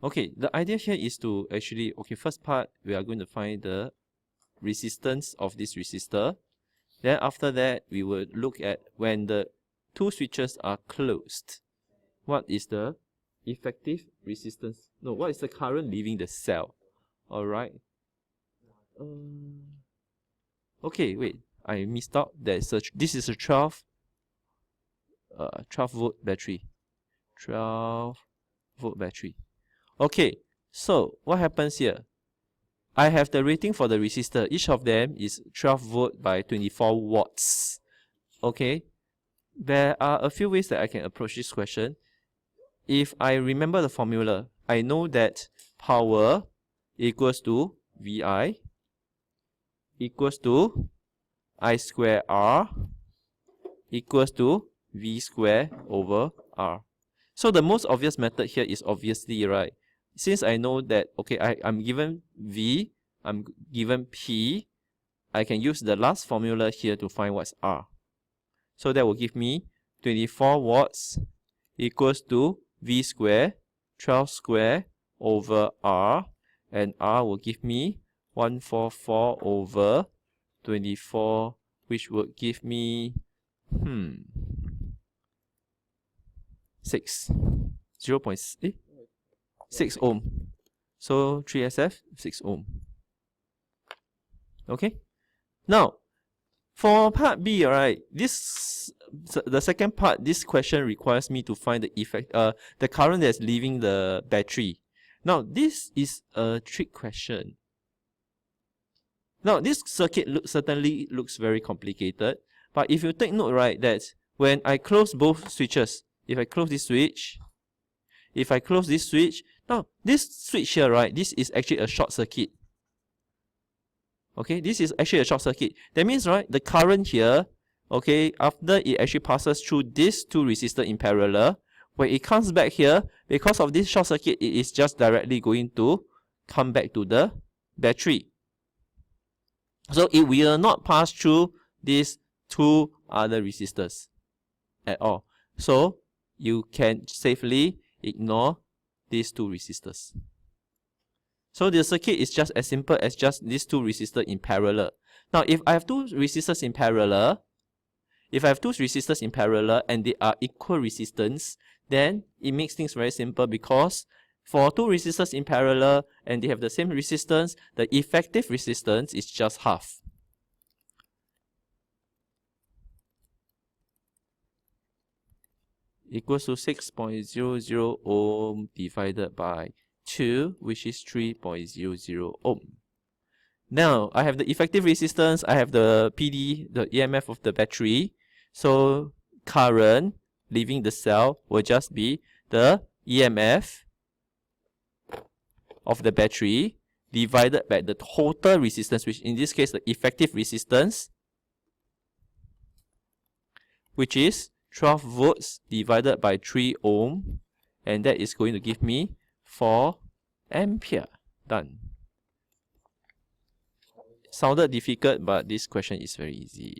Okay, the idea here is to actually, okay, first part, we are going to find the resistance of this resistor. Then after that, we will look at when the two switches are closed, what is the effective resistance? No, what is the current leaving the cell? Alright. Okay, wait, I missed out. This is a 12 volt battery. 12 volt battery. Okay, so what happens here? I have the rating for the resistor. Each of them is 12 volt by 24 watts. Okay, there are a few ways that I can approach this question. If I remember the formula, I know that power equals to VI equals to I square R equals to V square over R. So the most obvious method here is obviously, right, since I know that, okay, I'm given V, I'm given P, I can use the last formula here to find what's R. So that will give me 24 watts equals to V square, 12 square over R, and R will give me 144 over 24, which would give me 6 ohm. So 3SF, 6 ohm. Okay. Now, for part B, right, the second part, this question requires me to find the current that's leaving the battery. Now, this is a trick question. Now, this circuit certainly looks very complicated, but if you take note, right, that when I close both switches, if I close this switch, if I close this switch, now this switch here, right, this is actually a short circuit. Okay, this is actually a short circuit. That means, right, the current here, okay, after it actually passes through these two resistors in parallel, when it comes back here, because of this short circuit, it is just directly going to come back to the battery. So it will not pass through these two other resistors at all. So you can safely ignore these two resistors. So the circuit is just as simple as just these two resistors in parallel. Now, if I have two resistors in parallel, and they are equal resistance, then it makes things very simple, because for two resistors in parallel and they have the same resistance, the effective resistance is just half. Equals to 6.00 ohm divided by 2, which is 3.00 ohm. Now, I have the effective resistance, I have the PD, the EMF of the battery. So, current leaving the cell will just be the EMF of the battery divided by the total resistance, which in this case, the effective resistance, which is 12 volts divided by 3 ohm, and that is going to give me 4 ampere. Done. Sounded difficult, but this question is very easy.